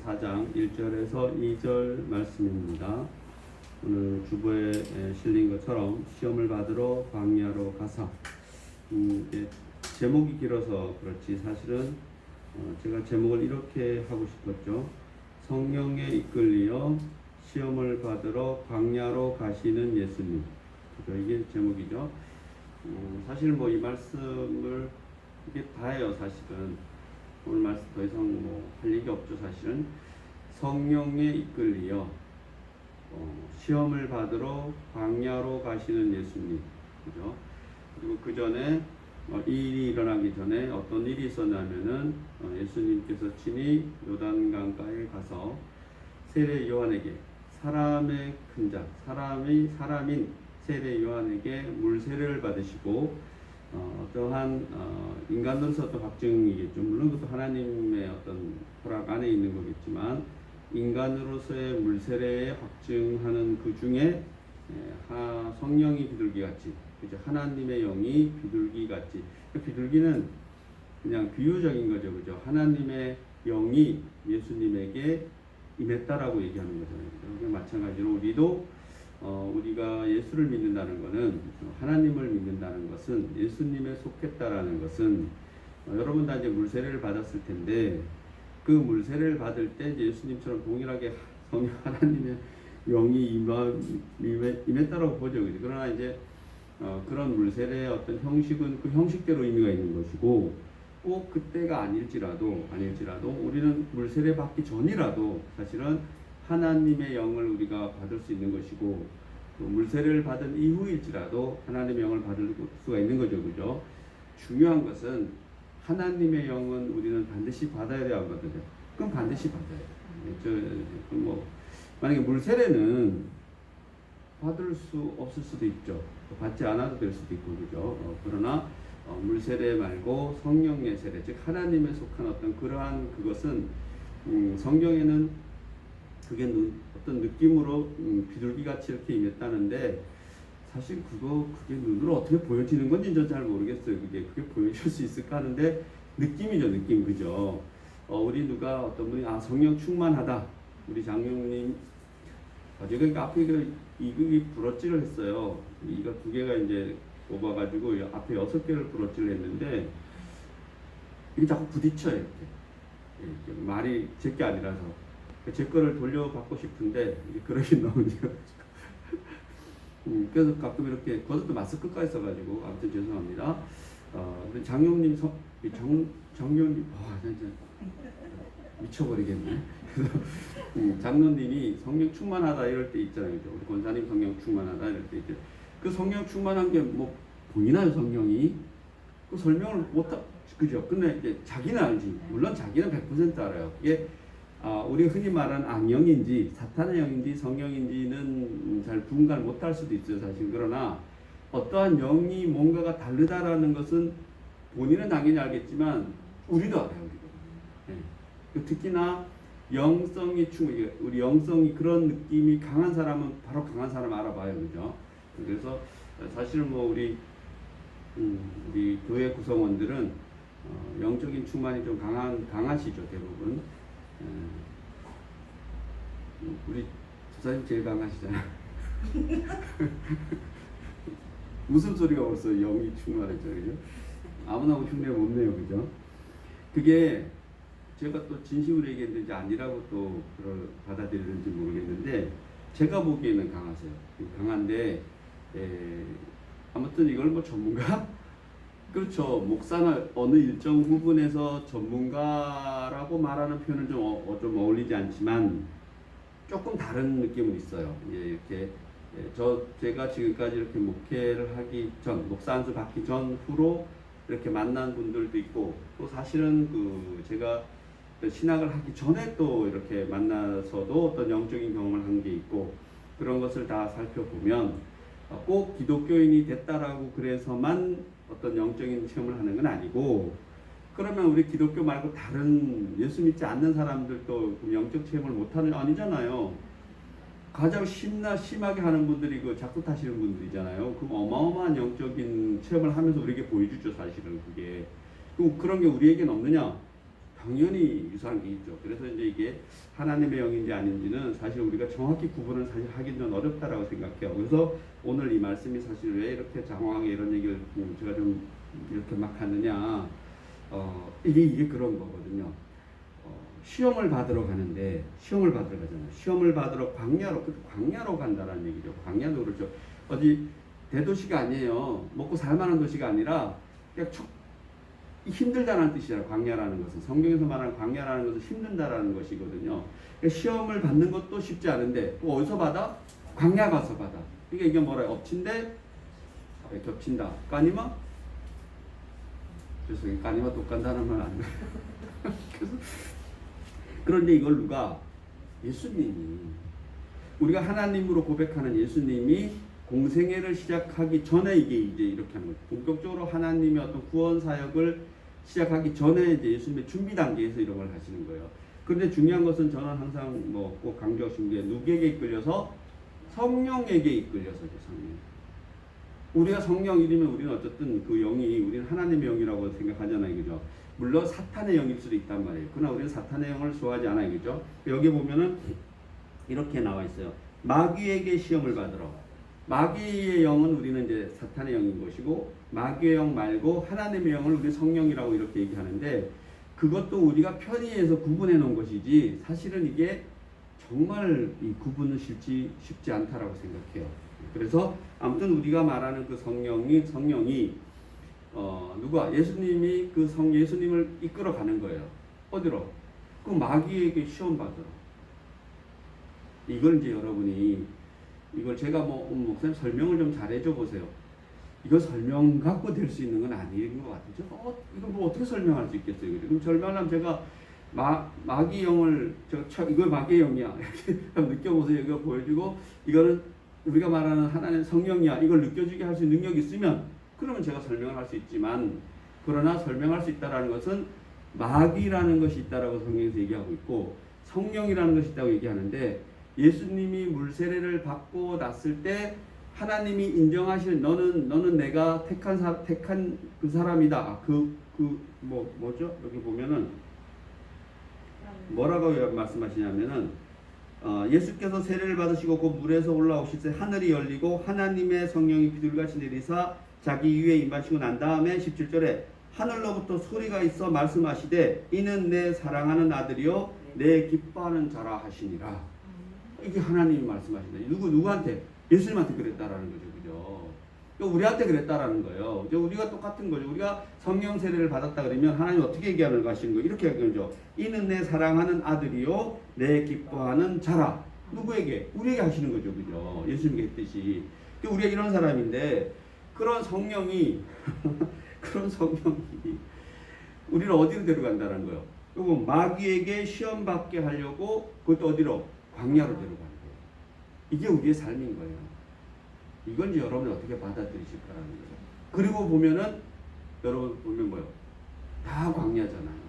4장 1절에서 2절 말씀입니다. 오늘 주보에 실린 것처럼 시험을 받으러 광야로 가사. 제목이 길어서 그렇지 사실은 제가 제목을 이렇게 하고 싶었죠. 성령에 이끌리어 시험을 받으러 광야로 가시는 예수님. 이게 제목이죠. 사실 이 말씀을 이게 다예요. 사실은 오늘 말씀 더 이상 할 얘기 없죠. 사실은 성령에 이끌리어 시험을 받으러 광야로 가시는 예수님, 그죠? 그리고 그 전에 이 일이 일어나기 전에 어떤 일이 있었냐면은 예수님께서 친히 요단강가에 가서 세례 요한에게 사람의 큰 자, 사람인 세례 요한에게 물 세례를 받으시고 어떠한 인간으로서 어떤 확증이겠죠. 물론 그것도 하나님의 어떤 허락 안에 있는 거겠지만 인간으로서의 물 세례에 확증하는 그 중에 성령이 비둘기같이, 그죠? 하나님의 영이 비둘기같이. 비둘기는 그냥 비유적인 거죠, 그죠? 하나님의 영이 예수님에게 임했다라고 얘기하는 거잖아요. 마찬가지로 우리도 우리가 예수를 믿는다는 것은, 하나님을 믿는다는 것은, 예수님에 속했다라는 것은, 여러분 다 이제 물세례를 받았을 텐데 그 물세례를 받을 때 이제 예수님처럼 동일하게 하나님의 영이 임했다라고 보죠. 그러나 이제 그런 물세례의 어떤 형식은 그 형식대로 의미가 있는 것이고, 꼭 그때가 아닐지라도 우리는 물세례 받기 전이라도 사실은 하나님의 영을 우리가 받을 수 있는 것이고, 또 물세례를 받은 이후일지라도 하나님의 영을 받을 수가 있는 거죠, 그죠? 중요한 것은 하나님의 영은 우리는 반드시 받아야 돼야 하거든요. 그럼 반드시 받아야 돼요. 만약에 물세례는 받을 수 없을 수도 있죠. 받지 않아도 될 수도 있고, 그죠? 그러나 물세례 말고 성령의 세례, 즉 하나님에 속한 어떤 그러한 그것은 성경에는 그게 어떤 느낌으로 비둘기같이 이렇게 임했다는데, 사실 그게 눈으로 어떻게 보여지는 건지 전 잘 모르겠어요. 그게 보여질 수 있을까 하는데 느낌이죠, 느낌. 그죠? 우리 누가 어떤 분이 성령 충만하다, 우리 장로님 제가 앞에 이극이 부러질을 했어요. 이가 2개가 이제 뽑아가지고 앞에 6개를 부러질을 했는데 이게 자꾸 부딪혀요. 이렇게. 말이 제게 아니라서 제 거를 돌려받고 싶은데 그러긴 너무 그래서 가끔 이렇게 그것도 마스크가 있어가지고 아무튼 죄송합니다. 장용님 장용님 진짜 미쳐버리겠네. 그래서 장로님이 성령 충만하다 이럴 때 있잖아요. 우리 권사님 성령 충만하다 이럴 때 있죠. 그 성령 충만한 게 보이나요, 성령이? 그 설명을 못하, 그죠? 근데 이제 자기는 알지. 물론 자기는 100% 알아요. 이게 우리 흔히 말하는 악령인지 사탄의 영인지 성령인지는 잘 분간 못할 수도 있어요, 사실. 그러나 어떠한 영이 뭔가가 다르다라는 것은 본인은 당연히 알겠지만 우리도 알아요. 특히나 영성이 우리 영성이 그런 느낌이 강한 사람은 바로 강한 사람 알아봐요, 그죠? 그래서 사실은 우리 교회 구성원들은 영적인 충만이 좀 강하시죠, 대부분. 우리 조사님 제일 강하시잖아요. 무슨 소리가 벌써 영이 충만했죠, 그죠? 아무나 흉내 못 내요, 그죠? 그게 제가 또 진심으로 얘기했는지 아니라고 또 받아들이는지 모르겠는데, 제가 보기에는 강하세요. 강한데 아무튼 이걸 전문가? 그렇죠. 목사나 어느 일정 부분에서 전문가라고 말하는 표현은 좀 어울리지 않지만 조금 다른 느낌은 있어요. 이렇게 제가 지금까지 이렇게 목회를 하기 전, 목사 안수 받기 전 후로 이렇게 만난 분들도 있고, 또 사실은 제가 신학을 하기 전에 또 이렇게 만나서도 어떤 영적인 경험을 한 게 있고, 그런 것을 다 살펴보면 꼭 기독교인이 됐다라고 그래서만 어떤 영적인 체험을 하는 건 아니고, 그러면 우리 기독교 말고 다른 예수 믿지 않는 사람들도 영적 체험을 못하는 아니잖아요. 가장 심하게 하는 분들이 작두 타시는 분들이잖아요. 그럼 어마어마한 영적인 체험을 하면서 우리에게 보여주죠, 사실은. 그게 그런 게 우리에게는 없느냐? 당연히 유사한 게 있죠. 그래서 이제 이게 하나님의 영인지 아닌지는 사실 우리가 정확히 구분을 사실 하기는 좀 어렵다라고 생각해요. 그래서 오늘 이 말씀이 사실 왜 이렇게 장황하게 이런 얘기를 제가 좀 이렇게 막 하느냐, 이게 그런 거거든요. 시험을 받으러 가는데, 시험을 받으러 가잖아요. 시험을 받으러 광야로 간다라는 얘기죠. 광야도 그렇죠. 어디 대도시가 아니에요. 먹고 살만한 도시가 아니라 그냥 힘들다는 뜻이잖아요. 광야라는 것은 성경에서 말하는 광야라는 것은 힘든다라는 것이거든요. 그러니까 시험을 받는 것도 쉽지 않은데 또 어디서 받아? 광야 가서 받아. 그러니까 이게 뭐라 엎친데 겹친다. 까니마? 그래서 까니마 똑간다는 말 안 돼. 그래서 그런데 이걸 누가? 예수님이, 우리가 하나님으로 고백하는 예수님이 공생애를 시작하기 전에 이게 이제 이렇게 하는 거죠. 본격적으로 하나님의 어떤 구원 사역을 시작하기 전에 이제 예수님의 준비 단계에서 이런 걸 하시는 거예요. 그런데 중요한 것은 저는 항상 뭐 꼭 강조하신 게 누구에게 이끌려서? 성령에게 이끌려서죠. 성령. 우리가 성령 이름은 우리는 어쨌든 그 영이 우리는 하나님의 영이라고 생각하잖아요. 그죠? 물론 사탄의 영일 수도 있단 말이에요. 그러나 우리는 사탄의 영을 좋아하지 않아요. 그죠? 여기 보면은 이렇게 나와 있어요. 마귀에게 시험을 받으러. 마귀의 영은 우리는 이제 사탄의 영인 것이고, 마귀의 영 말고 하나님의 영을 우리 성령이라고 이렇게 얘기하는데, 그것도 우리가 편의해서 구분해 놓은 것이지 사실은 이게 정말 이 구분은 쉽지 않다라고 생각해요. 그래서 아무튼 우리가 말하는 그 성령이 누가? 예수님이 예수님을 이끌어 가는 거예요. 어디로? 그 마귀에게 시험 받으러. 이걸 이제 여러분이, 이걸 제가 목사님 설명을 좀 잘해줘 보세요. 이거 설명 갖고 될 수 있는 건 아닌 것 같아요. 이거 뭐 어떻게 설명할 수 있겠어요? 그럼 설명하면 제가 마귀 영을 이거 마귀의 영이야 이렇게 느껴보세요. 이거 보여주고 이거는 우리가 말하는 하나님의 성령이야. 이걸 느껴주게 할 수 있는 능력이 있으면 그러면 제가 설명을 할 수 있지만, 그러나 설명할 수 있다라는 것은 마귀라는 것이 있다라고 성경에서 얘기하고 있고 성령이라는 것이 있다고 얘기하는데, 예수님이 물세례를 받고 났을 때 하나님이 인정하실 너는 내가 택한 그 사람이다. 뭐죠? 여기 보면은 뭐라고 말씀하시냐면은 예수께서 세례를 받으시고 그 물에서 올라오실 때 하늘이 열리고 하나님의 성령이 비둘기같이 내리사 자기 위에 임하시고 난 다음에 17절에 하늘로부터 소리가 있어 말씀하시되 이는 내 사랑하는 아들이요 내 기뻐하는 자라 하시니라. 이게 하나님이 말씀하신다. 누구한테? 예수님한테 그랬다라는 거죠. 그죠? 그러니까 우리한테 그랬다라는 거예요. 우리가 똑같은 거죠. 우리가 성령 세례를 받았다 그러면 하나님 어떻게 얘기하는 하시는 거예요? 이렇게 얘기하죠. 이는 내 사랑하는 아들이요 내 기뻐하는 자라. 누구에게? 우리에게 하시는 거죠. 그죠? 예수님께 했듯이. 그러니까 우리가 이런 사람인데 그런 성령이 우리를 어디로 데려간다는 거예요? 그리고 마귀에게 시험 받게 하려고 그것도 어디로? 광야로 데려가는 거예요. 이게 우리의 삶인 거예요. 이건 이제 여러분이 어떻게 받아들이실까라는 거죠. 그리고 보면은 여러분 보면 뭐예요? 다 광야잖아요.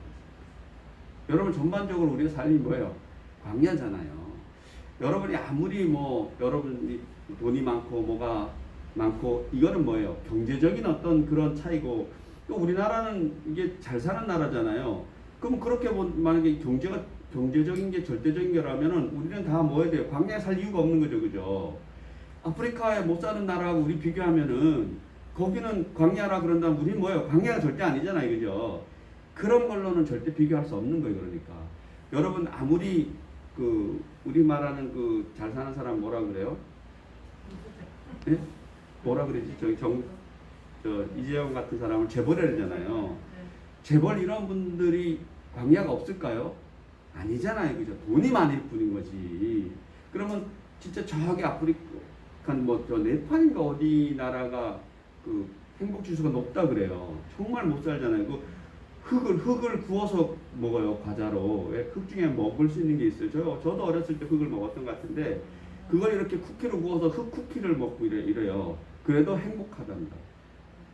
여러분 전반적으로 우리의 삶이 뭐예요? 광야잖아요. 여러분이 아무리 여러분이 돈이 많고 뭐가 많고 이거는 뭐예요? 경제적인 어떤 그런 차이고, 또 우리나라는 이게 잘 사는 나라잖아요. 그럼 그렇게 만약에 경제적인 게 절대적인 거라면은 우리는 다 뭐 해야 돼요? 광야에 살 이유가 없는 거죠. 그죠? 아프리카에 못 사는 나라하고 우리 비교하면은 거기는 광야라 그런다면 우리 뭐예요? 광야가 절대 아니잖아요. 그죠? 그런 걸로는 절대 비교할 수 없는 거예요. 그러니까 여러분 아무리 우리 말하는 잘 사는 사람 뭐라 그래요? 예? 뭐라 그러지? 이재용 같은 사람을 재벌이라잖아요. 재벌 이런 분들이 광야가 없을까요? 아니잖아요. 그죠? 돈이 많을 뿐인 거지. 그러면 진짜 저기 아프리카 네팔인가 어디 나라가 행복 지수가 높다 그래요. 정말 못 살잖아요. 흙을 구워서 먹어요. 과자로. 흙 중에 먹을 수 있는 게 있어요. 저도 어렸을 때 흙을 먹었던 것 같은데 그걸 이렇게 쿠키로 구워서 흙 쿠키를 먹고 이래요. 그래도 행복하답니다.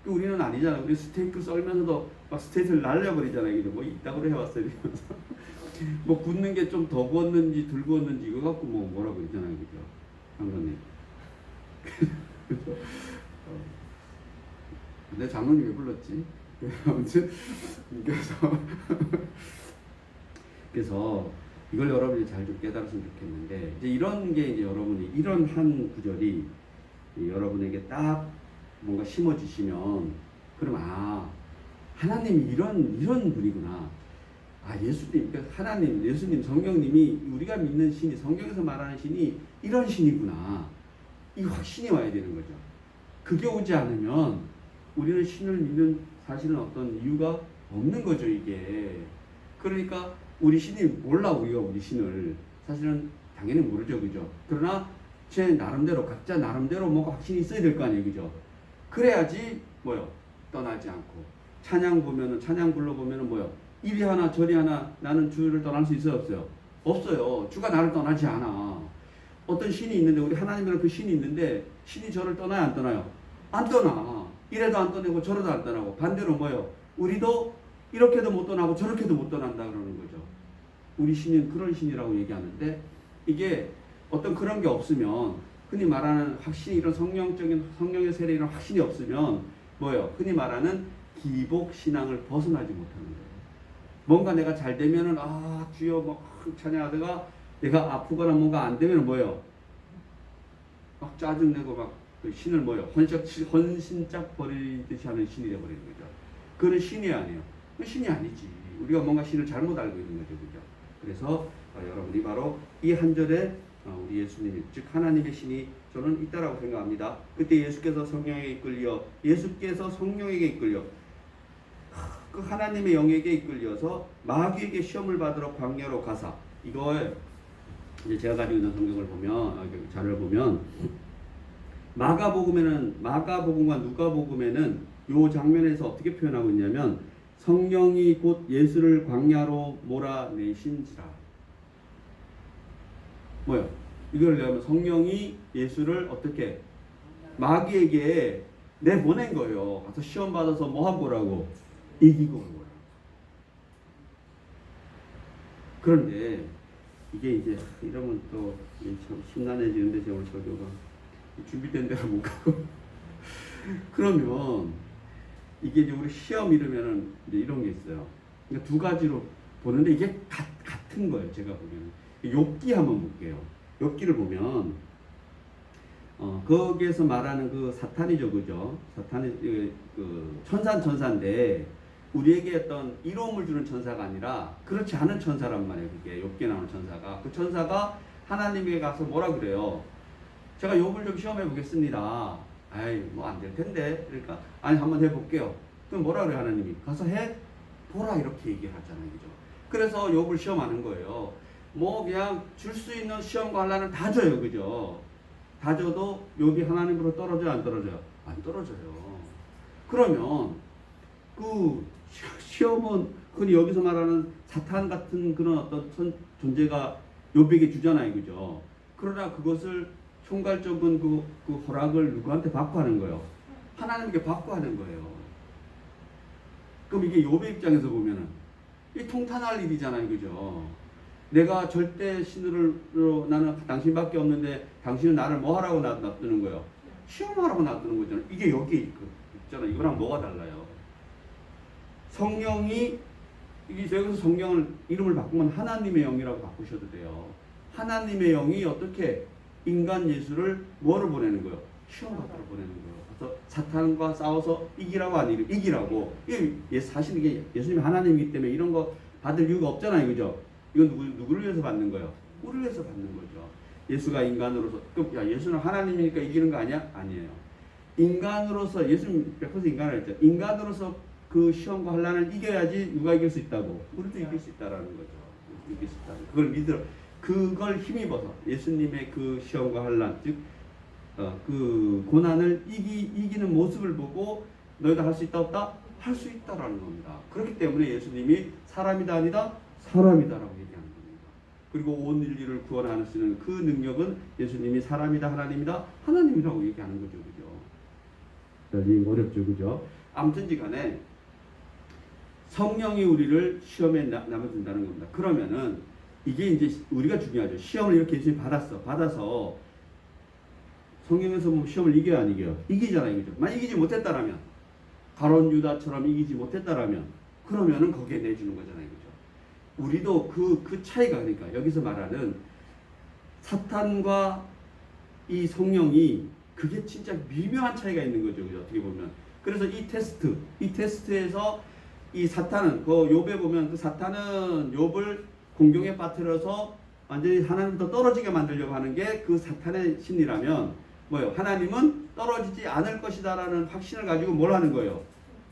우리는 아니잖아요. 우리 스테이크 썰면서도 막 스테이크를 날려버리잖아요. 이게 뭐 이따구로 해왔어요. 뭐 굽는 게 좀 더 구웠는지 덜 구웠는지 이거 갖고 뭐라고 그러잖아요. 그죠? 장로님. 그죠? 근데 장로님 왜 불렀지? 아무튼 그래서 그래서 이걸 여러분이 잘 좀 깨달았으면 좋겠는데, 이제 이런 게 이제 여러분이 이런 한 구절이 여러분에게 딱 뭔가 심어지시면, 그럼 하나님이 이런 분이구나. 예수님, 그러니까 하나님, 예수님, 성령님이 우리가 믿는 신이, 성경에서 말하는 신이 이런 신이구나. 이 확신이 와야 되는 거죠. 그게 오지 않으면 우리는 신을 믿는 사실은 어떤 이유가 없는 거죠, 이게. 그러니까 우리 신이 몰라, 우리가 우리 신을. 사실은 당연히 모르죠, 그죠? 그러나 제 나름대로, 각자 나름대로 뭔가 확신이 있어야 될 거 아니에요, 그죠? 그래야지 떠나지 않고. 찬양 불러보면은 이리 하나 저리 하나 나는 주를 떠날 수 있어요, 없어요? 없어요. 주가 나를 떠나지 않아. 어떤 신이 있는데, 우리 하나님이라는 그 신이 있는데, 신이 저를 떠나요, 안 떠나요? 안 떠나. 이래도 안 떠내고 저래도 안 떠나고. 반대로 우리도 이렇게도 못 떠나고 저렇게도 못 떠난다 그러는 거죠. 우리 신은 그런 신이라고 얘기하는데, 이게 어떤 그런 게 없으면, 흔히 말하는 확신이, 이런 성령의 세례 이런 확신이 없으면 흔히 말하는 기복 신앙을 벗어나지 못하는 거예요. 뭔가 내가 잘 되면은 주여 찬양하다가 내가 아프거나 뭔가 안 되면 막 짜증내고 막 신을 헌신짝 버리듯이 하는 신이 되어버리는 거죠. 그건 신이 아니에요. 신이 아니지. 우리가 뭔가 신을 잘못 알고 있는 거죠, 그죠? 그래서 여러분이 바로 이 한 절에 우리 예수님, 즉 하나님의 신이 저는 있다라고 생각합니다. 그때 예수께서 성령에게 이끌려 그 하나님의 영에게 이끌려서 마귀에게 시험을 받으러 광야로 가사. 이걸 이제 제가 가지고 있는 성경을 보면, 자료를 보면, 마가복음과 누가복음에는 이 장면에서 어떻게 표현하고 있냐면, 성령이 곧 예수를 광야로 몰아내신지라. 이걸 내가면 성령이 예수를 어떻게 마귀에게 내보낸 거예요. 가서 시험 받아서 하고 오라고. 이기고 오라고. 그런데 이게 이제 이러면 또 참 심란해지는데, 제 오늘 설교가 준비된 대로 못 가고 그러면 이게 이제 우리 시험 이러면은 이제 이런 게 있어요. 그러니까 두 가지로 보는데 이게 같은 거예요. 제가 보면 욥기 한번 볼게요. 욥기를 보면 거기에서 말하는 그 사탄이죠, 그죠? 사탄이 그 천사인데 우리에게 어떤 이로움을 주는 천사가 아니라 그렇지 않은 천사란 말이에요. 그게 욥기에 나오는 천사가, 그 천사가 하나님에게 가서 뭐라 그래요? 제가 욥을 좀 시험해 보겠습니다. 안 될 텐데. 그러니까 한번 해볼게요. 그럼 뭐라 그래 하나님이? 가서 해 보라, 이렇게 얘기를 하잖아요, 그죠? 그래서 욥을 시험하는 거예요. 그냥 줄 수 있는 시험과 환난을 다 줘요, 그죠? 다 줘도 욥이 하나님으로 떨어져요, 안 떨어져요? 안 떨어져요. 그러면 그 시험은 흔히 여기서 말하는 사탄 같은 그런 어떤 존재가 욥에게 주잖아요, 그죠? 그러나 그것을 총괄적인 그 허락을 누구한테 받고 하는 거예요? 하나님께 받고 하는 거예요. 그럼 이게 욥의 입장에서 보면은 이 통탄할 일이잖아요, 그죠? 내가 절대 신으로 나는 당신밖에 없는데 당신은 나를 뭐 하라고 놔두는 거예요? 시험하라고 놔두는 거잖아요. 이게 여기 있잖아요. 이거랑 뭐가 달라요? 성령이, 여기서 성령을 이름을 바꾸면 하나님의 영이라고 바꾸셔도 돼요. 하나님의 영이 어떻게 인간 예수를 뭐로 보내는 거예요? 시험 받으러 보내는 거예요. 그래서 사탄과 싸워서 이기라고 아니고 이기라고. 이게 사실 이게 예수님이 하나님이기 때문에 이런 거 받을 이유가 없잖아요, 그죠? 이건 누구를 위해서 받는 거예요? 우리를 위해서 받는 거죠. 예수가 인간으로서, 예수는 하나님이니까 이기는 거 아니야? 아니에요. 인간으로서, 예수님 100% 인간을 했죠. 인간으로서 그 시험과 환난을 이겨야지 누가 이길 수 있다고? 우리도 이길 수 있다라는 거죠. 이길 수 있다. 그걸 믿으러, 그걸 힘입어서 예수님의 그 시험과 환난, 즉 그 고난을 이기는 모습을 보고 너희가 할 수 있다 없다? 할 수 있다라는 겁니다. 그렇기 때문에 예수님이 사람이다 아니다? 사람이다라고 얘기하는 겁니다. 그리고 온 인류를 구원하시는 그 능력은 예수님이 사람이다 하나님이다? 하나님이라고 얘기하는 거죠, 그죠? 이 어렵죠, 그죠? 아무튼지 간에 성령이 우리를 시험에 남아준다는 겁니다. 그러면은 이게 이제 우리가 중요하죠. 시험을 이렇게 예수님이 받아서 성경에서 보면 시험을 이겨야 안 이겨요? 이기잖아요, 그죠? 만약 이기지 못했다라면, 가룟 유다처럼 이기지 못했다라면, 그러면은 거기에 내주는 거잖아요, 그죠? 우리도 그 차이가, 그러니까 여기서 말하는 사탄과 이 성령이 그게 진짜 미묘한 차이가 있는 거죠. 그죠? 어떻게 보면. 그래서 이 테스트에서 이 사탄은, 그 욥에 보면 그 사탄은 욥을 공경에 빠뜨려서 완전히 하나님부터 떨어지게 만들려고 하는 게 그 사탄의 심리라면, 뭐예요? 하나님은 떨어지지 않을 것이다라는 확신을 가지고 뭘 하는 거예요?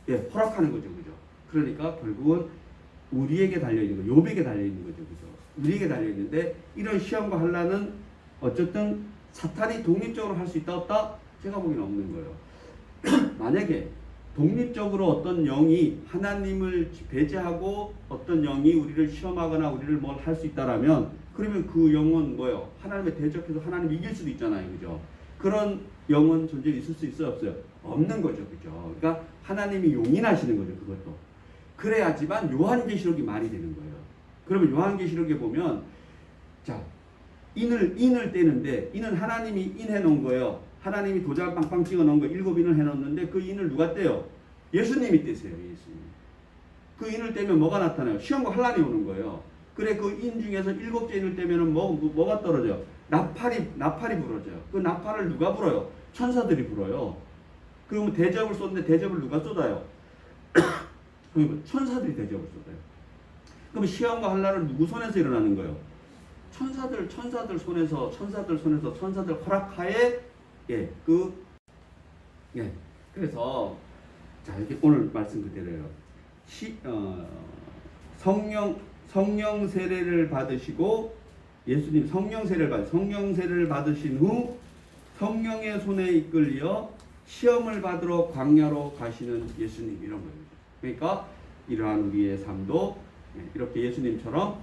예, 허락하는 거죠. 그죠? 그러니까 결국은 우리에게 달려있는 거, 욥에게 달려있는 거죠. 그죠? 우리에게 달려있는데, 이런 시험과 환난은 어쨌든 사탄이 독립적으로 할 수 있다 없다? 제가 보기에는 없는 거예요. 만약에 독립적으로 어떤 영이 하나님을 배제하고 어떤 영이 우리를 시험하거나 우리를 뭘 할 수 있다라면, 그러면 그 영은 뭐예요? 하나님에 대적해서 하나님 이길 수도 있잖아요. 그죠? 그런 영은 존재 있을 수 있어요? 없어요? 없는 거죠. 그죠? 그러니까 하나님이 용인하시는 거죠. 그것도. 그래야지만 요한계시록이 말이 되는 거예요. 그러면 요한계시록에 보면, 자, 인을 떼는데, 인은 하나님이 인해 놓은 거예요. 하나님이 도장을 빵빵 찍어 놓은 거 7인을 해 놓는데, 그 인을 누가 떼요? 예수님이 떼세요. 예수님. 그 인을 떼면 뭐가 나타나요? 시험과 환난이 오는 거예요. 그래, 그 인 중에서 7째 인을 떼면은 뭐가 떨어져요? 나팔이 부러져요. 그 나팔을 누가 불어요? 천사들이 불어요. 그러면 대접을 쏟는데 대접을 누가 쏟아요? 천사들이 대접을 쏟아요. 그럼 시험과 환난은 누구 손에서 일어나는 거예요? 천사들 손에서 천사들 허락하에, 그래서 자, 이렇게 오늘 말씀 그대로예요. 성령 세례를 받으시고, 예수님 성령 세례를 받으신 후 성령의 손에 이끌려 시험을 받으러 광야로 가시는 예수님, 이런 거예요. 그러니까 이러한 우리의 삶도 이렇게 예수님처럼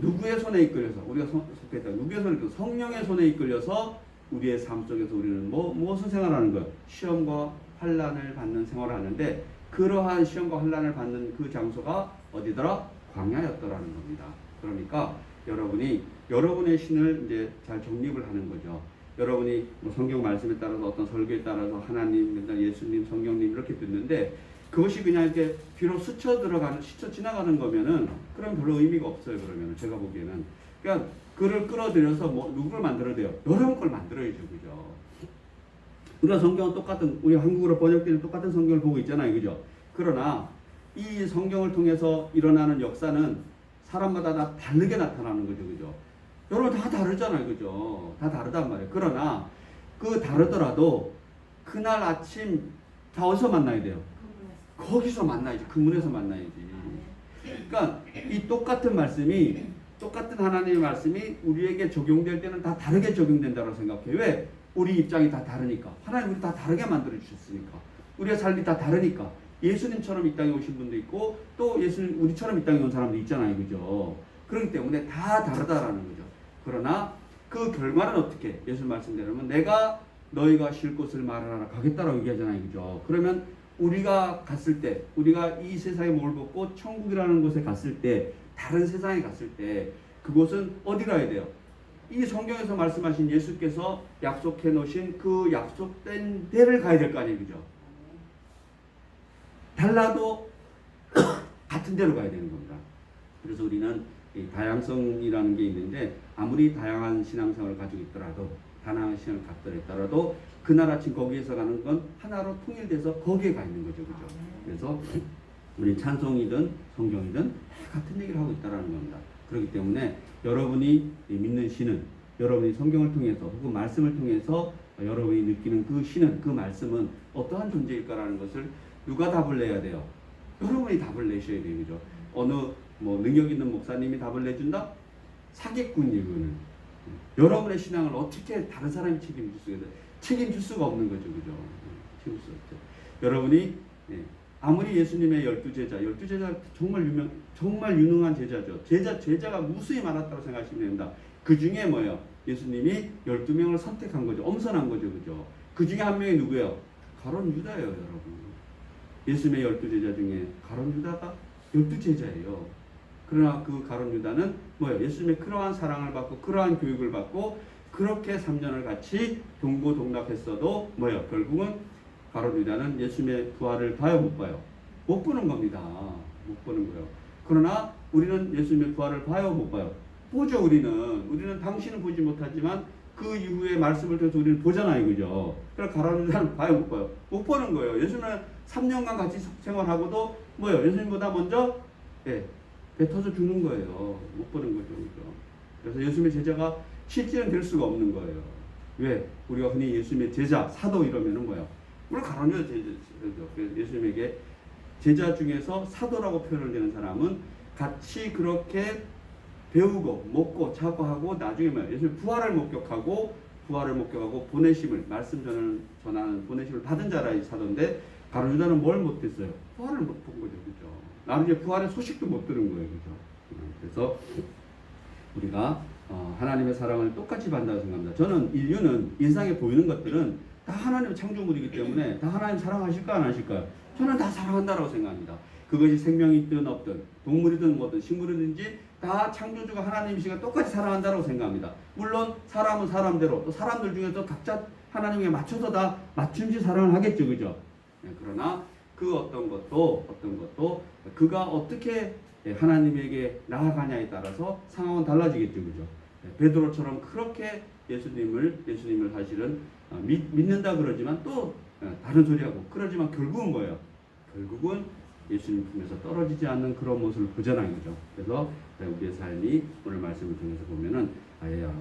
누구의 손에 이끌려서 우리가 속했다. 누구의 손에 이끌려서 성령의 손에 이끌려서 우리의 삶 속에서 우리는 무엇을 생활하는 거예요? 시험과 환난을 받는 생활을 하는데, 그러한 시험과 환난을 받는 그 장소가 어디더라? 광야였더라는 겁니다. 그러니까 여러분의 신을 이제 잘 정립을 하는 거죠. 여러분이 뭐 성경 말씀에 따라서 어떤 설교에 따라서 하나님, 예수님, 성령님 이렇게 듣는데, 그것이 그냥 이렇게 귀로 스쳐 지나가는 거면은 그럼 별로 의미가 없어요. 그러면은 제가 보기에는, 그러니까 그를 끌어들여서 누구를 만들어야 돼요? 여러분 걸 만들어야죠. 그죠? 우리가 성경은 똑같은, 우리 한국어로 번역되는 똑같은 성경을 보고 있잖아요. 그죠? 그러나 이 성경을 통해서 일어나는 역사는 사람마다 다 다르게 나타나는 거죠. 그죠? 여러분 다 다르잖아요. 그죠? 다 다르단 말이에요. 그러나 그 다르더라도 그날 아침 다 어디서 만나야 돼요? 거기서 만나야지. 그 문에서 만나야지. 그러니까 이 똑같은 말씀이, 똑같은 하나님의 말씀이 우리에게 적용될 때는 다 다르게 적용된다고 생각해요. 왜? 우리 입장이 다 다르니까. 하나님 우리 다 다르게 만들어 주셨으니까. 우리의 삶이 다 다르니까. 예수님처럼 이 땅에 오신 분도 있고, 또 예수님 우리처럼 이 땅에 온 사람도 있잖아요. 그죠? 그렇기 때문에 다 다르다라는 거죠. 그러나 그 결과는 어떻게? 예수 말씀대로면 내가 너희가 쉴 곳을 말하라 가겠다라고 얘기하잖아요. 그죠? 그러면 우리가 갔을 때, 우리가 이 세상에 몸을 벗고 천국이라는 곳에 갔을 때, 다른 세상에 갔을 때, 그곳은 어디 가야 돼요? 이 성경에서 말씀하신 예수께서 약속해 놓으신 그 약속된 데를 가야 될 거 아니에요. 그죠? 달라도 같은 데로 가야 되는 겁니다. 그래서 우리는 이 다양성이라는 게 있는데, 아무리 다양한 신앙생활을 가지고 있더라도, 다양한 신앙을 갖고 있더라도 그날 아침 거기에서 가는 건 하나로 통일돼서 거기에 가 있는 거죠. 그죠? 그래서 우리 찬송이든 성경이든 같은 얘기를 하고 있다는 겁니다. 그렇기 때문에 여러분이 믿는 신은, 여러분이 성경을 통해서 혹은 말씀을 통해서 여러분이 느끼는 그 신은, 그 말씀은 어떠한 존재일까라는 것을 누가 답을 내야 돼요? 여러분이 답을 내셔야 돼요. 그죠? 어느 능력 있는 목사님이 답을 내준다? 사기꾼이에요. 그거는. 여러분의 신앙을 어떻게 다른 사람이 책임질 수가 있어요? 책임질 수가 없는 거죠. 그죠? 책임질 수 없죠. 여러분이 아무리 예수님의 12제자 정말 유능한 제자죠. 제자가 무수히 많았다고 생각하시면 됩니다. 그 중에 뭐예요? 예수님이 12명을 선택한 거죠. 엄선한 거죠. 그죠? 그 중에 한 명이 누구예요? 가룟 유다예요. 여러분. 예수님의 12제자 중에 가룟 유다가 12제자예요. 그러나 그 가룟 유다는 뭐예요? 예수님의 그러한 사랑을 받고 그러한 교육을 받고 그렇게 3년을 같이 동고동락했어도 뭐예요? 결국은 가룟 유다는 예수님의 부활을 봐요, 못 봐요? 못 보는 겁니다. 못 보는 거예요. 그러나 우리는 예수님의 부활을 봐요, 못 봐요? 보죠. 우리는 당신은 보지 못하지만 그 이후에 말씀을 통해서 우리는 보잖아요, 그죠? 그러니까 가라앉은 사람 봐요, 못 봐요? 못 보는 거예요. 예수님은 3년간 같이 생활하고도 뭐예요? 예수님보다 먼저 배 터져 죽는 거예요. 못 보는 거죠, 그죠? 그래서 예수님의 제자가 실제는 될 수가 없는 거예요. 왜? 우리가 흔히 예수님의 제자, 사도 이러면은 뭐야? 물론 가론유다 제자죠. 예수님에게 제자 중에서 사도라고 표현을 되는 사람은 같이 그렇게 배우고 먹고 자고 하고 나중에 뭐야? 예수님 부활을 목격하고 보내심을 말씀 전하는 보내심을 받은 자라 사도인데 가론유다는 뭘 못했어요? 부활을 못 본 거죠, 그죠? 나중에 부활의 소식도 못 들은 거예요, 그죠? 그래서 우리가 하나님의 사랑을 똑같이 받는다고 생각합니다. 저는 인류는 일상에 보이는 것들은 다 하나님의 창조물이기 때문에 다 하나님 사랑하실까 안 하실까요? 저는 다 사랑한다고 생각합니다. 그것이 생명이 있든 없든 동물이든 뭐든 식물이든지 다 창조주가 하나님이시가 똑같이 사랑한다고 생각합니다. 물론 사람은 사람대로 또 사람들 중에서 각자 하나님에 맞춰서 다 맞춤시 사랑을 하겠죠, 그죠? 그러나 그 어떤 것도 그가 어떻게 하나님에게 나아가냐에 따라서 상황은 달라지겠죠, 그죠? 베드로처럼 그렇게 예수님을 사실은 믿는다 그러지만 또 다른 소리하고 그러지만 결국은 뭐예요? 결국은 예수님 품에서 떨어지지 않는 그런 모습을 보잖아요, 그죠? 그래서 우리의 삶이 오늘 말씀을 통해서 보면은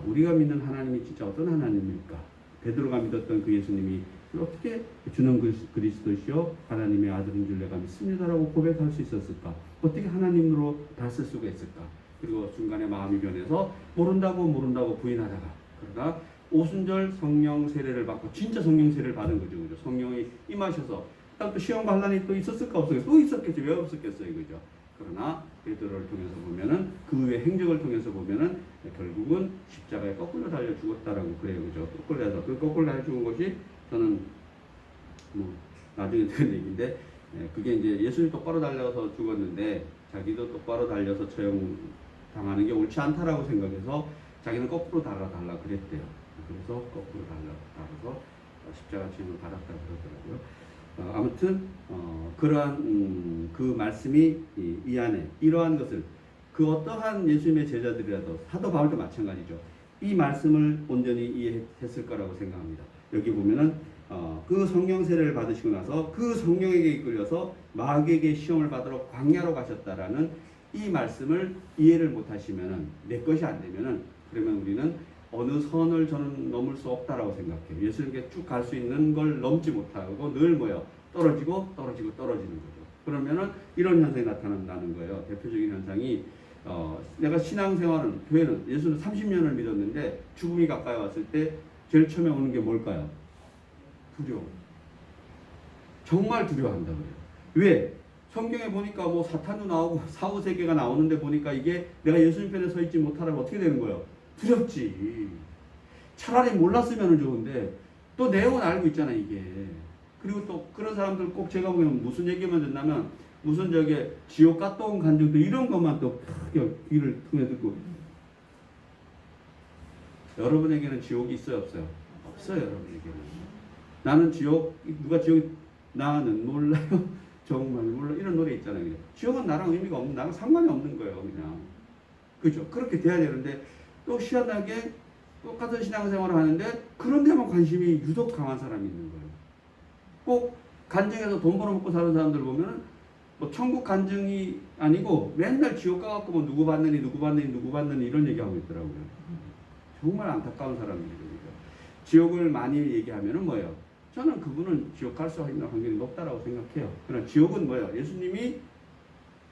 우리가 믿는 하나님이 진짜 어떤 하나님입니까? 베드로가 믿었던 그 예수님이 어떻게 주는 그리스도시요 하나님의 아들인 줄 내가 믿습니다라고 고백할 수 있었을까? 어떻게 하나님으로 다쓸 수가 있을까? 그리고 중간에 마음이 변해서 모른다고 부인하다가 그러다 오순절 성령 세례를 받고 진짜 성령 세례를 받은 거죠, 그죠? 성령이 임하셔서 또 시험과 환난이 또 있었을까 없었을까? 또 있었겠죠. 왜 없었겠어요, 그죠? 그러나 베드로를 통해서 보면은 그 후의 행적을 통해서 보면은 결국은 십자가에 거꾸로 달려 죽었다라고 그래요, 그죠? 거꾸로 달려 죽은 것이 저는 뭐 나중에 들은 얘기인데 그게 이제 예수님 똑바로 달려서 죽었는데 자기도 똑바로 달려서 처형 당하는 게 옳지 않다라고 생각해서 자기는 거꾸로 달라 그랬대요. 그래서 거꾸로 달아서 십자가 죽임을 받았다 그러더라고요. 아무튼 그러한 그 말씀이 이 안에 이러한 것을 그 어떠한 예수님의 제자들이라도 사도 바울도 마찬가지죠. 이 말씀을 온전히 이해했을 거라고 생각합니다. 여기 보면은 그 성령 세례를 받으시고 나서 그 성령에게 이끌려서 마귀에게 시험을 받으러 광야로 가셨다라는 이 말씀을 이해를 못하시면은 내 것이 안 되면은 그러면 우리는 어느 선을 저는 넘을 수 없다라고 생각해요. 예수님께 쭉 갈 수 있는 걸 넘지 못하고 늘 떨어지고 떨어지는 거죠. 그러면은 이런 현상이 나타난다는 거예요. 대표적인 현상이 내가 신앙생활은 교회는 예수는 30년을 믿었는데 죽음이 가까이 왔을 때 제일 처음에 오는 게 뭘까요? 두려움. 정말 두려워한다 그래요. 왜? 성경에 보니까 뭐 사탄도 나오고 사후세계가 나오는데 보니까 이게 내가 예수님 편에 서 있지 못하라면 어떻게 되는 거예요? 두렵지. 차라리 몰랐으면 좋은데 또 내용은 알고 있잖아 이게. 그리고 또 그런 사람들 꼭 제가 보기에는 무슨 얘기만 듣냐면 무슨 저게 지옥 갔다 온 간증도 이런 것만 또 귀를 통해 듣고 여러분에게는 지옥이 있어요 없어요? 없어요 여러분에게는. 나는 누가 지옥 나는 몰라요. 정말 몰라 이런 노래 있잖아요. 그냥. 지옥은 나랑 의미가 없는 나랑 상관이 없는 거예요 그냥. 그죠? 그렇게 돼야 되는데 또 희한하게 똑같은 신앙생활을 하는데 그런 데만 관심이 유독 강한 사람이 있는 거예요. 꼭 간증해서 돈 벌어먹고 사는 사람들 보면은 뭐 천국 간증이 아니고 맨날 지옥 가갖고 뭐 누구 받느니 이런 얘기하고 있더라고요. 정말 안타까운 사람들이거든요. 지옥을 많이 얘기하면은 뭐예요? 저는 그분은 지옥 갈 수 있는 확률이 높다라고 생각해요. 그러나 지옥은 뭐예요? 예수님이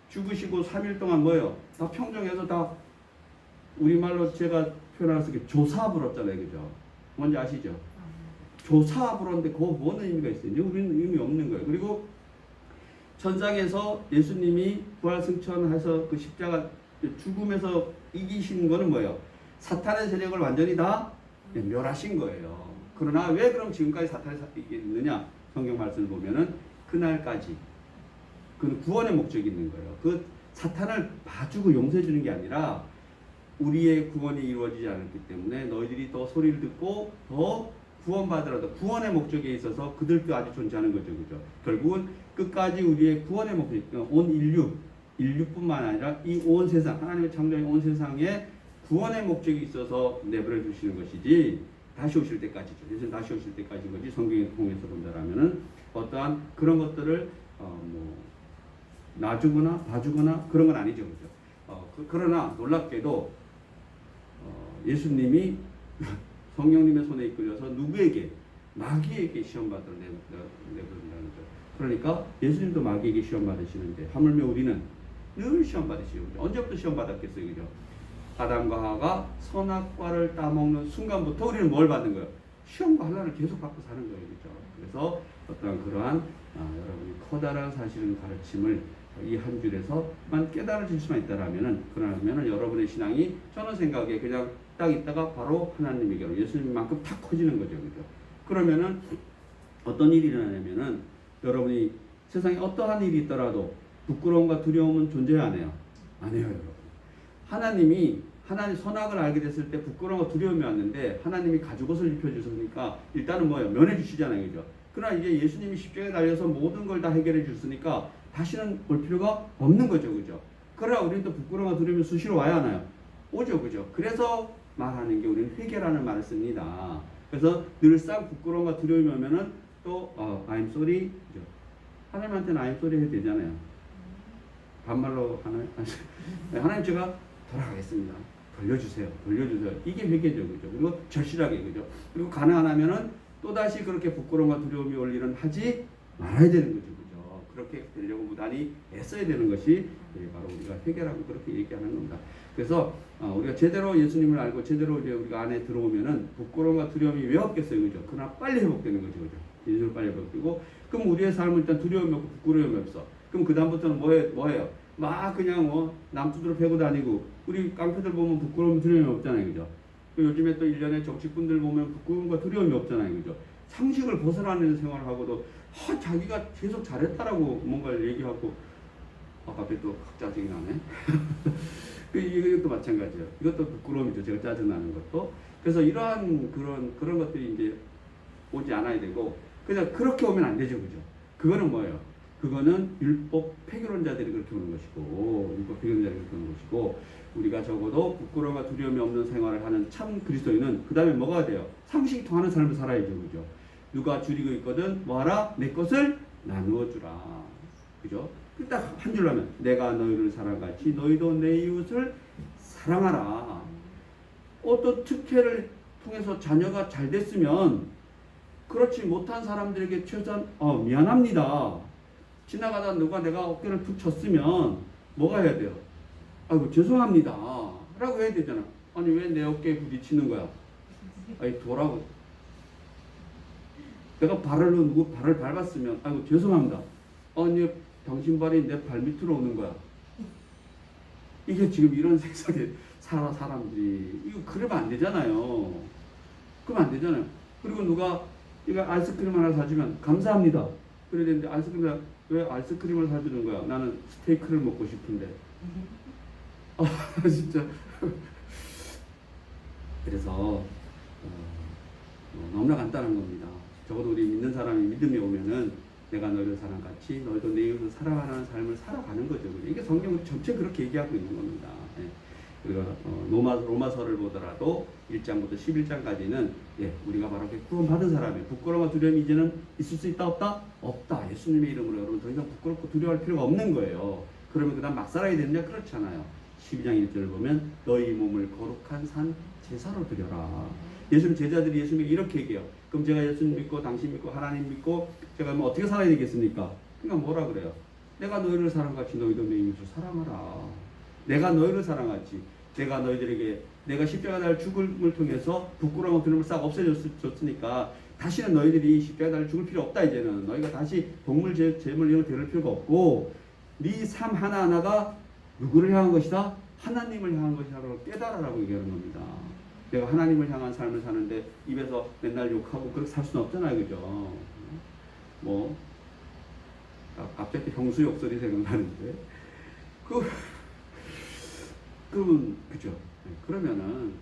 죽으시고 3일 동안 뭐예요? 다 평정해서 다 우리말로 제가 표현해서 조사 불었잖아요. 그죠? 뭔지 아시죠? 조사 불었는데 그거 뭔 의미가 있어요? 이제 우리는 의미 없는 거예요. 그리고 천상에서 예수님이 부활승천해서 그 십자가 죽음에서 이기신 거는 뭐예요? 사탄의 세력을 완전히 다 멸하신 거예요. 그러나 왜 그럼 지금까지 사탄이 이기느냐? 성경 말씀을 보면은 그날까지 그 구원의 목적이 있는 거예요. 그 사탄을 봐주고 용서해 주는 게 아니라 우리의 구원이 이루어지지 않았기 때문에 너희들이 더 소리를 듣고 더 구원받으라도 구원의 목적에 있어서 그들까지 존재하는 거죠. 그죠? 결국은 끝까지 우리의 구원의 목적, 온 인류 인류뿐만 아니라 이 온 세상, 하나님의 창조의 온 세상에 구원의 목적이 있어서 내버려 두시는 것이지, 다시 오실 때까지죠. 예수님 다시 오실 때까지인 거지. 성경에 통해서 본다라면은 어떠한 그런 것들을 놔주거나 봐주거나 그런 건 아니죠, 그죠? 그러나 놀랍게도 예수님이 성령님의 손에 이끌려서 누구에게? 마귀에게 시험 받으러 내버린다는 거죠. 그러니까 예수님도 마귀에게 시험 받으시는데 하물며 우리는 늘 시험 받으시죠. 언제부터 시험 받았겠어요, 그죠? 아담과 하와가 선악과를 따먹는 순간부터 우리는 뭘 받는 거예요? 시험과 환난을 계속 받고 사는 거예요, 그죠? 그래서 어떠한 그러한 여러분이 커다란 사실은 가르침을 이 한 줄에서만 깨달아질 수만 있다라면은, 그러면은 여러분의 신앙이 저는 생각에 그냥 딱 있다가 바로 하나님에게로 예수님만큼 탁 커지는 거죠, 그죠? 그러면은 어떤 일이 일어나냐면은 여러분이 세상에 어떠한 일이 있더라도 부끄러움과 두려움은 존재 안 해요? 안 해요, 여러분. 하나님 선악을 알게 됐을 때 부끄러움과 두려움이 왔는데 하나님이 가죽옷을 입혀주셨으니까 일단은 뭐예요? 면해주시잖아요, 그죠? 그러나 이제 예수님이 십자가에 달려서 모든 걸 다 해결해 줬으니까 다시는 올 필요가 없는 거죠, 그죠? 그러나 우리는 또 부끄러움과 두려움이 수시로 와야 하나요? 오죠, 그죠? 그래서 말하는 게 우리는 회개라는 말을 씁니다. 그래서 늘상 부끄러움과 두려움이 오면은 또 I'm sorry, 그죠? 하나님한테는 I'm sorry 해도 되잖아요. 반말로 하나요? 하나님 제가 돌아가겠습니다. 돌려주세요. 이게 회개죠, 그죠? 그리고 절실하게, 그죠? 그리고 가능 안 하면은 또다시 그렇게 부끄러움과 두려움이 올 일은 하지 말아야 되는 거죠, 그죠? 그렇게 되려고 무단히 애써야 되는 것이 바로 우리가 회개라고 그렇게 얘기하는 겁니다. 그래서 우리가 제대로 예수님을 알고 제대로 이제 우리가 안에 들어오면은 부끄러움과 두려움이 왜 없겠어요, 그죠? 그러나 빨리 회복되는 거죠, 그죠? 예수님 빨리 회복되고, 그럼 우리의 삶은 일단 두려움이 없고 부끄러움이 없어. 그럼 그 다음부터는 뭐해요? 막 그냥 남투들을 패고 다니고, 우리 깡패들 보면 부끄러움 두려움이 없잖아요, 그죠? 요즘에 또 일련의 정치꾼들 보면 부끄러움과 두려움이 없잖아요, 그죠? 상식을 벗어나는 생활을 하고도 자기가 계속 잘했다라고 뭔가를 얘기하고, 갑자기 또 짜증이 나네. 이것도 마찬가지예요. 이것도 부끄러움이죠, 제가 짜증나는 것도. 그래서 이러한 그런 것들이 이제 오지 않아야 되고, 그냥 그렇게 오면 안 되죠, 그죠? 그거는 뭐예요? 그거는 율법 폐교론자들이 그렇게 오는 것이고, 우리가 적어도 부끄러움과 두려움이 없는 생활을 하는 참 그리스도인은 그 다음에 뭐가 돼요? 상식이 통하는 삶을 살아야죠, 그죠? 누가 줄이고 있거든 뭐하라? 내 것을 나누어 주라, 그죠? 딱 한 줄로 하면 내가 너희를 사랑같이 너희도 내 이웃을 사랑하라. 또 특혜를 통해서 자녀가 잘 됐으면 그렇지 못한 사람들에게 최소한 미안합니다. 지나가다 누가 내가 어깨를 툭 쳤으면 뭐가 해야 돼요? 아이고 죄송합니다 라고 해야 되잖아. 아니 왜 내 어깨에 부딪히는 거야? 아니 도라고. 내가 누구 발을 밟았으면 아이고 죄송합니다. 아니 당신 발이 내 발 밑으로 오는 거야. 이게 지금 이런 세상에 살아 사람들이. 이거 그러면 안 되잖아요. 그러면 안 되잖아요. 그리고 누가 이거 아이스크림 하나 사주면 감사합니다. 그래야 되는데 왜 아이스크림을 사주는 거야? 나는 스테이크를 먹고 싶은데. 진짜. 그래서 너무나 간단한 겁니다. 적어도 우리 믿는 사람이 믿음이 오면은 내가 너희를 사랑같이 너희도 내 이웃을 사랑하는 삶을 살아가는 거죠. 이게 성경 전체 그렇게 얘기하고 있는 겁니다. 그리고 로마서를 보더라도 1장부터 11장까지는 우리가 바로 구원받은 사람이에요. 부끄러움과 두려움이 이제는 있을 수 있다 없다? 없다. 예수님의 이름으로 여러분 더 이상 부끄럽고 두려워할 필요가 없는 거예요. 그러면 그 다음 막 살아야 되느냐? 그렇잖아요. 12장 1절을 보면 너희 몸을 거룩한 산 제사로 드려라. 예수님 제자들이 예수님에게 이렇게 얘기해요. 그럼 제가 예수님 믿고 당신 믿고 하나님 믿고 제가 뭐 어떻게 살아야 되겠습니까? 그러니까 뭐라 그래요? 내가 너희를 사랑같이 너희도 내 이웃을 사랑하라. 내가 너희를 사랑하지. 내가 너희들에게 내가 십자가 달 죽음을 통해서 부끄러움과 두려움을 싹 없애줬으니까 다시는 너희들이 십자가 달 죽을 필요 없다. 이제는 너희가 다시 동물 제물 이런 거 데릴 필요가 없고 네 삶 하나하나가 누구를 향한 것이다? 하나님을 향한 것이라고 깨달으라고 얘기하는 겁니다. 내가 하나님을 향한 삶을 사는데 입에서 맨날 욕하고 그렇게 살 수는 없잖아요, 그죠? 갑자기 형수 욕설이 생각나는데 그죠? 그러면은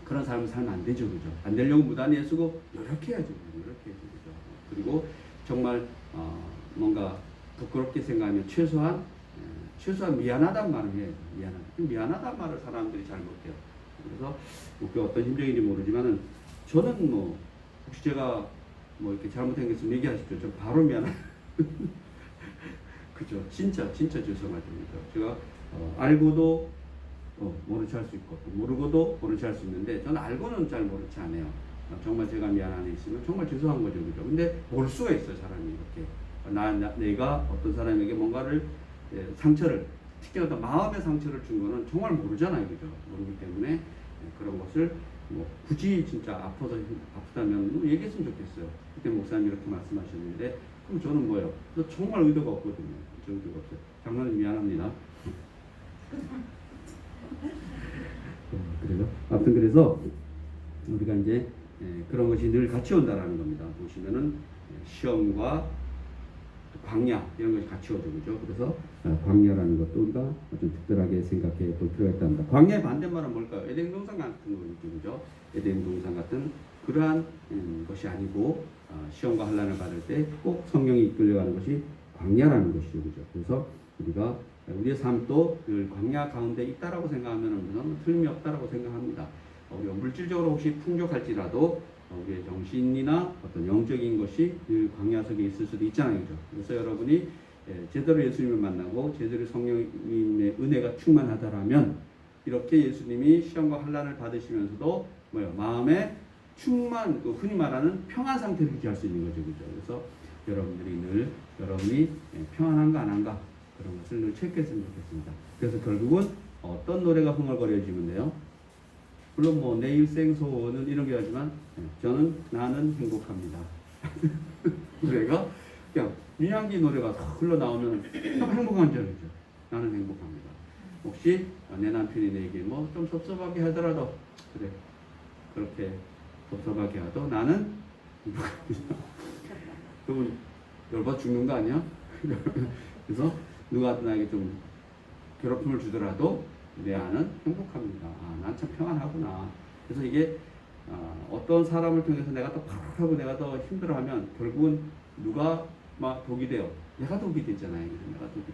그런 삶을 살면 안 되죠, 그죠? 안 되려고 무단히 애쓰고 노력해야죠, 그죠? 그리고 정말 뭔가 부끄럽게 생각하면 최소한 최소한 미안하단 말을 해야죠. 미안하단 말을 사람들이 잘 못해요. 그래서 그 어떤 심정인지 모르지만은 저는 뭐 혹시 제가 뭐 이렇게 잘못한 게 있으면 얘기하십시오. 저 바로 미안해. 그죠? 진짜 죄송하죠. 제가 알고도 모른 체 할 수 있고 모르고도 모른 체 할 수 있는데 저는 알고는 잘 모른 체 안 해요. 정말 제가 미안한 일 있으면 정말 죄송한 거죠, 그죠? 근데 모를 수가 있어요, 사람이 이렇게. 내가 어떤 사람에게 뭔가를 상처를, 특히 어떤 마음의 상처를 준 거는 정말 모르잖아요, 그죠? 모르기 때문에 그런 것을 뭐 굳이 진짜 아프다면 뭐 얘기했으면 좋겠어요. 그때 목사님이 이렇게 말씀하셨는데 그럼 저는 뭐예요? 정말 의도가 없거든요. 의도가 없어요. 장난이 미안합니다. 그래요. 아무튼 그래서 우리가 이제 그런 것이 늘 같이 온다라는 겁니다. 보시면은 시험과 광야 이런 것이 같이 오죠, 그죠? 그래서 광야라는 것도 우리가 좀 특별하게 생각해 볼 필요가 있답니다. 광야의 반대말은 뭘까요? 에덴 동산 같은 거죠, 그죠? 에덴 동산 같은 그러한 것이 아니고 시험과 환난을 받을 때 꼭 성령이 이끌려가는 것이 광야라는 것이죠, 그죠? 그래서 우리가 우리의 삶도 늘 광야 가운데 있다라고 생각하면 저는 틀림이 없다라고 생각합니다. 우리가 물질적으로 혹시 풍족할지라도 우리의 정신이나 어떤 영적인 것이 늘 광야 속에 있을 수도 있잖아요, 그죠? 그래서 여러분이 제대로 예수님을 만나고 제대로 성령님의 은혜가 충만하다라면 이렇게 예수님이 시험과 환난을 받으시면서도 마음에 충만, 흔히 말하는 평안 상태를 유지할 수 있는 거죠, 그죠? 그래서 여러분이 평안한가 안 한가 그런 것을 늘 체크했으면 좋겠습니다. 그래서 결국은 어떤 노래가 흥얼거려지면 돼요. 물론 뭐 내 일생 소원은 이런 게 하지만 나는 행복합니다. 노래가 그냥 민양기 노래가 흘러나오면 참 행복한 줄 알죠. 나는 행복합니다. 혹시 내 남편이 내게 뭐 좀 섭섭하게 하더라도 그래 그렇게 섭섭하게 하도 나는 행복합니다. 그러면 열받아 죽는 거 아니야? 그래서 누가 나에게 좀 괴롭힘을 주더라도 내 안은 행복합니다. 난 참 평안하구나. 그래서 이게 어떤 사람을 통해서 내가 더 파하고 내가 더 힘들어하면 결국은 누가 막 독이 돼요. 내가 독이 되잖아요. 내가 독이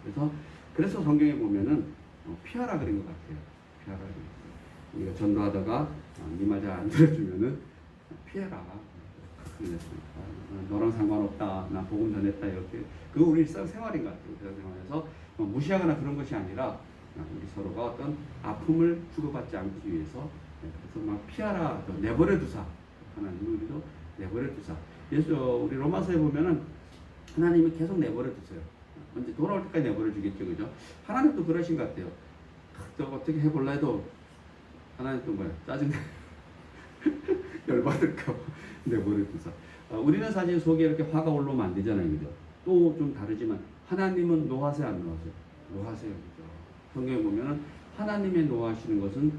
되잖아요. 그래서 성경에 보면은 피하라 그런 것 같아요. 피하라 그랬어요. 우리가 전도하다가 네 말 잘 안 들어주면은 피해라. 너랑 상관없다. 나 복음 전했다. 이렇게 그거 우리 일상생활인 것 같아요. 일상생활에서 무시하거나 그런 것이 아니라 우리 서로가 어떤 아픔을 주고받지 않기 위해서 그래서 막 피하라, 내버려 두사. 하나님은 우리도 내버려 두사. 우리 로마서에 보면은 하나님이 계속 내버려 두세요. 언제 돌아올 때까지 내버려 주겠죠, 그죠? 하나님도 그러신 것 같아요. 또 어떻게 해볼라 해도 하나님 또 뭐야? 짜증나. 열받을까 봐 내버려 두사. 우리는 사실 속에 이렇게 화가 올라오면 안 되잖아요, 그죠? 또 좀 다르지만 하나님은 노하세요, 안 노하세요? 노하세요, 그죠? 성경에 보면은 하나님의 노하시는 것은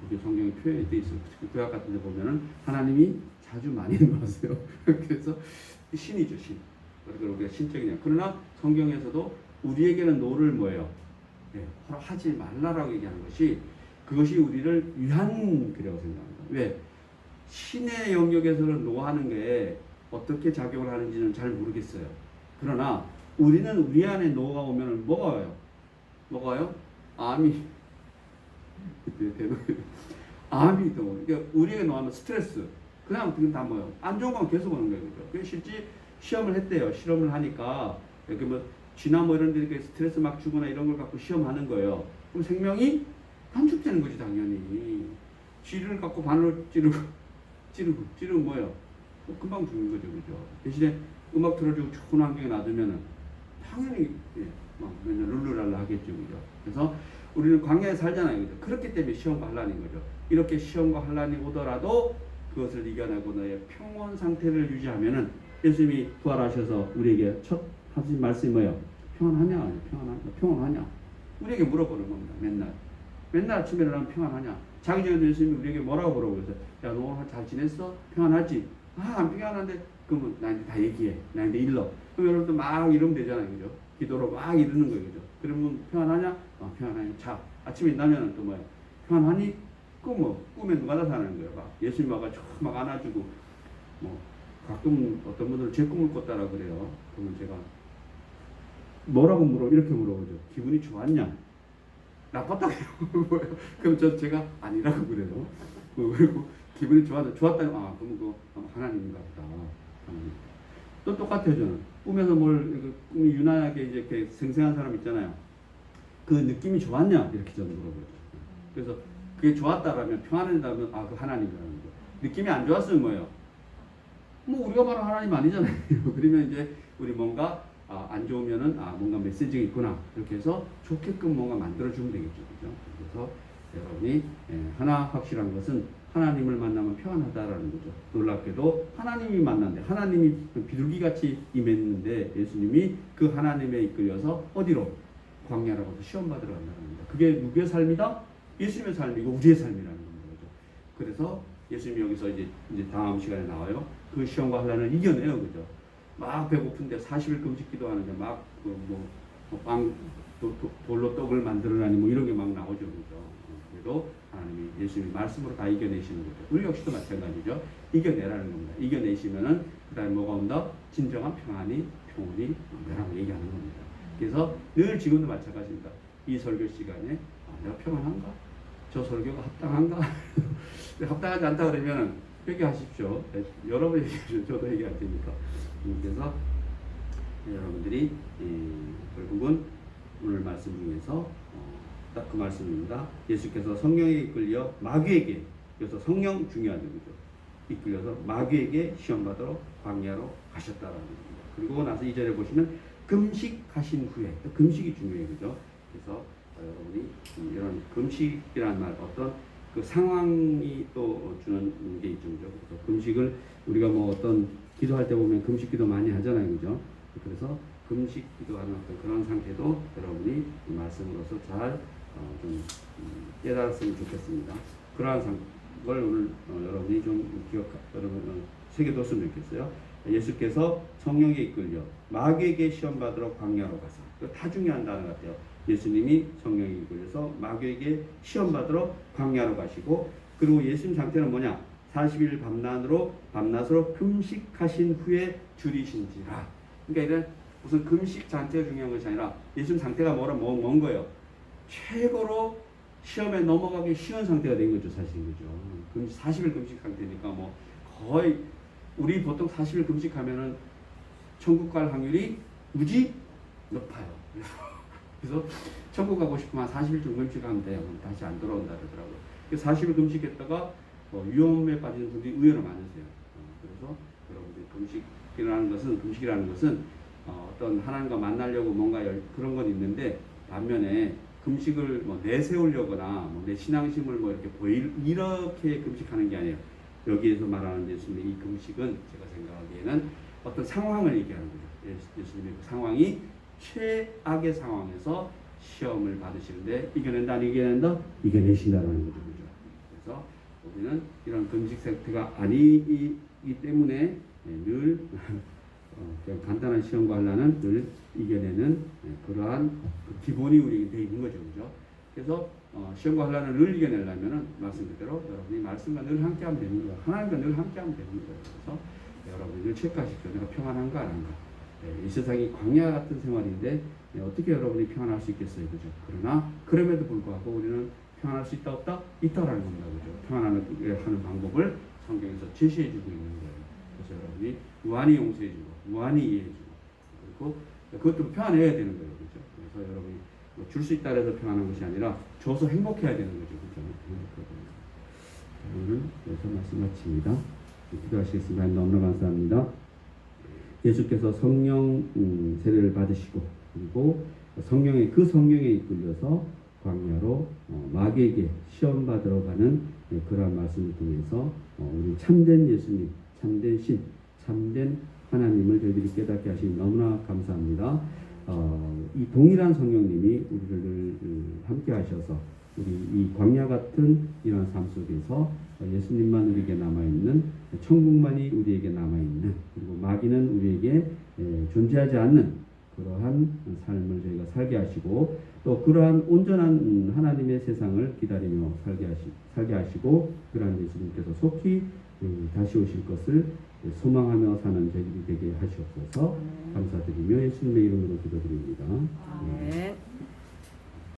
그게 성경에 표현이 되어 있어요. 특히 구약 같은 데 보면은 하나님이 자주 많이 노하세요. 그래서 신이죠, 신. 그러니까 우리가 신적이냐. 그러나 성경에서도 우리에게는 노를 뭐예요? 하지 말라라고 얘기하는 것이 그것이 우리를 위한 그라고 생각합니다. 왜? 신의 영역에서는 노하는 게 어떻게 작용을 하는지는 잘 모르겠어요. 그러나 우리는 우리 안에 노가 오면 뭐가 와요? 뭐가 와요? 암이 암이 또 그러니까 우리에게 노하면 스트레스 그냥 다 뭐예요? 안 좋은 건 계속 오는 거예요. 그죠? 실제 시험을 했대요. 실험을 하니까 이렇게 뭐 쥐나 뭐 이런 데 이렇게 스트레스 막 주거나 이런 걸 갖고 시험하는 거예요. 그럼 생명이 단축되는 거지 당연히. 쥐를 갖고 바늘 찌르고 뭐예요? 금방 죽는 거죠, 그죠? 대신에 음악 틀어주고 좋은 환경에 놔두면은 당연히 막 맨날 룰루랄라 하겠죠, 그죠? 그래서 우리는 광야에 살잖아요, 그죠? 그렇기 때문에 시험과 환란인 거죠. 이렇게 시험과 환란이 오더라도 그것을 이겨내고 너의 평온 상태를 유지하면은 예수님이 부활하셔서 우리에게 첫 하신 말씀이 뭐예요? 평안하냐? 평안하냐? 우리에게 물어보는 겁니다. 맨날 아침에 일어나면 평안하냐? 자기 전에도 예수님이 우리에게 뭐라고 물어보세요? 야, 너 오늘 잘 지냈어? 평안하지? 안 평안한데 그러면 나한테 다 얘기해. 나한테 일러. 그럼 여러분들 막 이러면 되잖아요, 그죠? 기도로 막 이러는 거예요, 그죠? 그러면 평안하냐? 평안하냐? 자, 아침에 일어나면 또 뭐예요? 평안하니? 꿈에 누가 나타나는 거예요? 막 예수님 와가지고 막 안아주고, 가끔 어떤 분들은 제 꿈을 꿨다라 그래요. 그러면 제가 뭐라고 이렇게 물어보죠. 기분이 좋았냐? 나빴다. 그럼 제가 아니라고 그래요. 그리고 기분이 좋았다. 아, 그럼 그거 하나님인가 보다. 또 똑같아요, 저는. 꿈에서 꿈이 유난하게 이제 이렇게 생생한 사람 있잖아요. 그 느낌이 좋았냐? 이렇게 저는 물어보죠. 그래서 그게 좋았다라면, 평안하다면, 아, 그 하나님이라는 거. 느낌이 안 좋았으면 뭐예요? 뭐, 우리가 말하는 하나님 아니잖아요. 그러면 이제 우리 뭔가, 안 좋으면은, 뭔가 메시지가 있구나. 이렇게 해서 좋게끔 뭔가 만들어주면 되겠죠. 그죠? 그래서 여러분이, 하나 확실한 것은 하나님을 만나면 평안하다라는 거죠. 놀랍게도 하나님이 만났는데, 하나님이 비둘기같이 임했는데, 예수님이 그 하나님에 이끌려서 어디로? 광야라고 시험받으러 간다는 겁니다. 그게 누구의 삶이다? 예수님의 삶이고 우리의 삶이라는 거죠. 그래서 예수님이 여기서 이제 다음 시간에 나와요. 그 시험과 환난을 이겨내요, 그죠? 막 배고픈데 40일 금식 기도하는데 돌로 떡을 만들어라니 뭐 이런 게 막 나오죠, 그죠? 그래도 하나님이 예수님이 말씀으로 다 이겨내시는 거죠. 우리 역시도 마찬가지죠. 이겨내라는 겁니다. 이겨내시면은 그다음에 뭐가 온다? 진정한 평온이 오라고 얘기하는 겁니다. 그래서 늘 지금도 마찬가지입니다. 이 설교 시간에 내가 평안한가? 저 설교가 합당한가? 합당하지 않다 그러면 회개하십시오. 여러분 얘기하십시오. 저도 얘기할 테니까. 그래서 여러분들이 결국은 오늘 말씀 중에서 딱 그 말씀입니다. 예수께서 성령에 이끌려 마귀에게, 그래서 성령 중요하죠, 그죠? 이끌려서 마귀에게 시험받으러 광야로 가셨다라는 겁니다. 그리고 나서 2절에 보시면 금식하신 후에, 또 금식이 중요해요, 그죠? 그래서 여러분이 이런 금식이라는 말, 어떤 그 상황이 또 주는 게 있죠, 그죠? 그래서 금식을 우리가 뭐 어떤 기도할 때 보면 금식 기도 많이 하잖아요, 그죠? 그래서 금식 기도하는 어떤 그런 상태도 여러분이 이 말씀으로서 잘 좀 깨달았으면 좋겠습니다. 그러한 걸 오늘 여러분이 좀 여러분 새겨뒀으면 좋겠어요. 예수께서 성령에 이끌려 마귀에게 시험 받으러 광야로 가서, 다 중요한 단어 같아요. 예수님이 성령에 이끌려서 마귀에게 시험 받으러 광야로 가시고, 그리고 예수님 상태는 뭐냐? 40일 밤낮으로 금식하신 후에 줄이신지라. 그러니까 이런 무슨 금식 상태가 중요한 것이 아니라 예수님 상태가 뭔 거예요? 최고로 시험에 넘어가기 쉬운 상태가 된 거죠, 사실. 그죠? 40일 금식 상태니까 뭐 거의 우리 보통 40일 금식하면은 천국 갈 확률이 무지 높아요. 그래서 천국 가고 싶으면 40일 좀 금식하면 돼요. 다시 안 돌아온다 그러더라고요. 40일 금식했다가 위험에 빠지는 분들이 의외로 많으세요. 그래서 여러분들 금식이라는 것은 어떤 하나님과 만나려고 뭔가 그런 건 있는데, 반면에 금식을 내세우려거나 내 신앙심을 이렇게 금식하는 게 아니에요. 여기에서 말하는 예수님의 이 금식은 제가 생각하기에는 어떤 상황을 얘기하는 거죠. 예수님의 그 상황이 최악의 상황에서 시험을 받으시는데 이겨낸다, 안 이겨낸다? 이겨내신다는 거죠. 그래서 우리는 이런 금식 상태가 아니기 때문에 늘 그냥 간단한 시험과 환난은 늘 이겨내는 그러한 기본이 우리에게 되어 있는 거죠. 그죠? 그래서 시험과 환난을 늘 이겨내려면 말씀 그대로 여러분이 말씀과 늘 함께하면 되는 거예요. 하나님과 늘 함께하면 되는 거예요. 그래서 여러분이 늘 체크하십시오. 내가 평안한가 안 한가. 이 세상이 광야 같은 생활인데 어떻게 여러분이 평안할 수 있겠어요. 그죠? 그러나 그럼에도 불구하고 우리는 평안할 수 있다 없다? 있다라는 겁니다. 그죠? 평안하는 방법을 성경에서 제시해주고 있는 거예요. 그래서 여러분이 무한히 용서해주고 무한히 이해해주고, 그리고 그것도 평안해야 되는 거예요. 그죠? 그래서 여러분이 줄 수 있다 해서 평안한 것이 아니라 줘서 행복해야 되는 거죠. 그죠? 오늘은 여기서 말씀 마칩니다. 기도하시겠습니다. 너무나 감사합니다. 예수께서 성령 세례를 받으시고, 그리고 성령에 이끌려서 광야로 마귀에게 시험 받으러 가는 그러한 말씀을 통해서 우리 참된 예수님, 참된 신, 참된 하나님을 저희들이 깨닫게 하시니 너무나 감사합니다. 이 동일한 성령님이 우리를 늘 함께 하셔서 우리 이 광야 같은 이런 삶 속에서 예수님만 우리에게 남아있는, 천국만이 우리에게 남아있는, 그리고 마귀는 우리에게 존재하지 않는 그러한 삶을 저희가 살게 하시고, 또 그러한 온전한 하나님의 세상을 기다리며 살게 하시고, 그러한 예수님께서 속히 다시 오실 것을 소망하며 사는 저희들이 되게 하시옵소서. 감사드리며 예수님의 이름으로 기도드립니다.